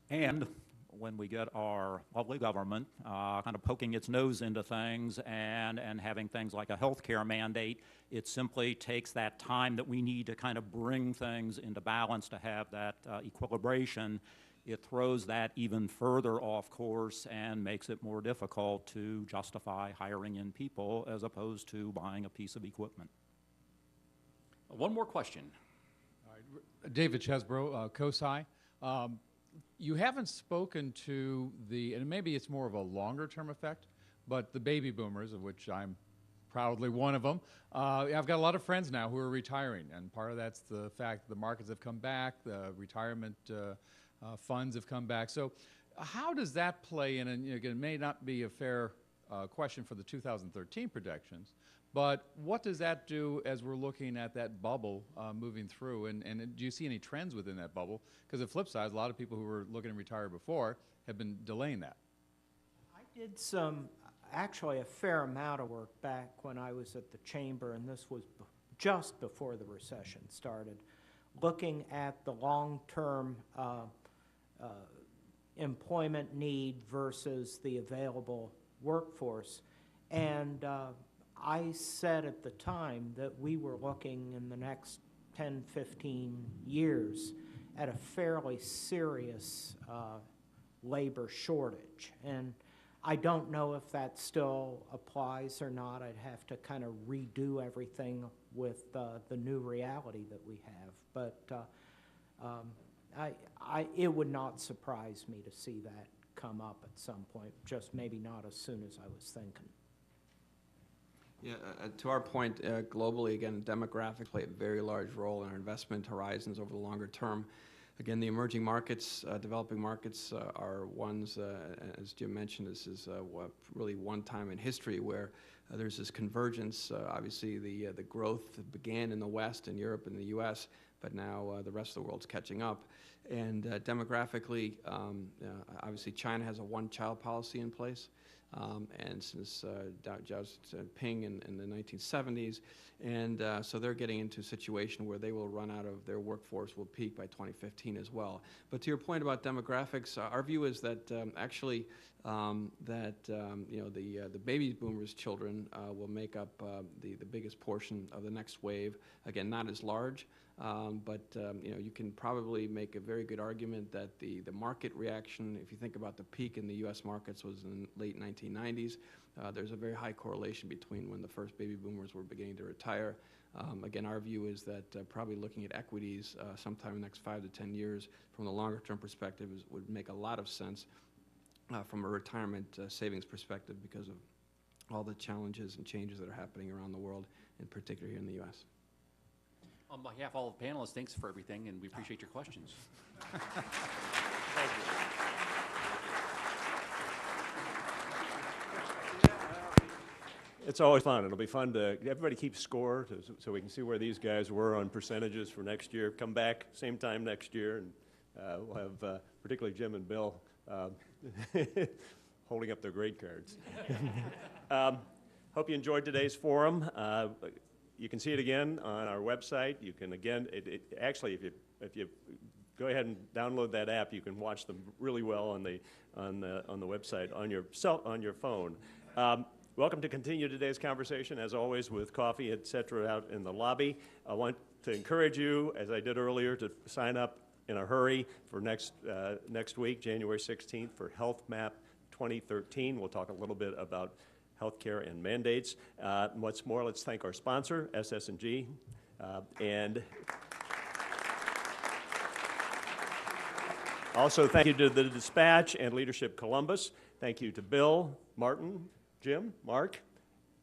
And when we get our lovely government kind of poking its nose into things and having things like a health care mandate, it simply takes that time that we need to kind of bring things into balance to have that equilibration. It throws that even further off course and makes it more difficult to justify hiring in people as opposed to buying a piece of equipment. One more question. David Chesbro, COSI. You haven't spoken to and maybe it's more of a longer-term effect, but the baby boomers, of which I'm proudly one of them. I've got a lot of friends now who are retiring, and part of that's the fact that the markets have come back, the retirement funds have come back. So how does that play in? And again, it may not be a fair question for the 2013 projections, but what does that do as we're looking at that bubble moving through? And do you see any trends within that bubble? Because the flip side, a lot of people who were looking to retire before have been delaying that. I did actually a fair amount of work back when I was at the Chamber, and this was just before the recession started, looking at the long-term employment need versus the available workforce. And I said at the time that we were looking in the next 10, 15 years at a fairly serious labor shortage. And I don't know if that still applies or not. I'd have to kind of redo everything with the new reality that we have. But it would not surprise me to see that come up at some point, just maybe not as soon as I was thinking. Yeah, to our point, globally, again, demographics play a very large role in our investment horizons over the longer term. Again, the emerging markets, developing markets are ones, as Jim mentioned, this is really one time in history where there's this convergence. Obviously, the growth began in the West, in Europe and the U.S., but now the rest of the world's catching up. And demographically, obviously, China has a one-child policy in place. And since Xi Jinping in the 1970s, and so they're getting into a situation where they will run out of their workforce, will peak by 2015 as well. But to your point about demographics, our view is that actually the baby boomers' children will make up the biggest portion of the next wave. Again, not as large. But you can probably make a very good argument that the market reaction, if you think about the peak in the U.S. markets, was in the late 1990s. There's a very high correlation between when the first baby boomers were beginning to retire. Again, our view is that probably looking at equities sometime in the next 5 to 10 years from the longer-term perspective would make a lot of sense from a retirement savings perspective because of all the challenges and changes that are happening around the world, in particular here in the U.S. On behalf of all the panelists, thanks for everything, and we appreciate your questions. Thank you. It's always fun. It'll be fun to everybody keep score so we can see where these guys were on percentages for next year. Come back same time next year, and we'll have particularly Jim and Bill holding up their grade cards. Hope you enjoyed today's forum. You can see it again on our website. You can again, actually, if you go ahead and download that app, you can watch them really well on the website on your phone. Welcome to continue today's conversation, as always, with coffee, etc., out in the lobby. I want to encourage you, as I did earlier, to sign up in a hurry for next week, January 16th, for Health Map 2013. We'll talk a little bit about healthcare and mandates. What's more, let's thank our sponsor, SS&G, and also thank you to the Dispatch and Leadership Columbus. Thank you to Bill, Martin, Jim, Mark,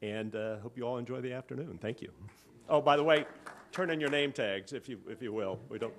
and hope you all enjoy the afternoon. Thank you. Oh, by the way, turn in your name tags if you will. We got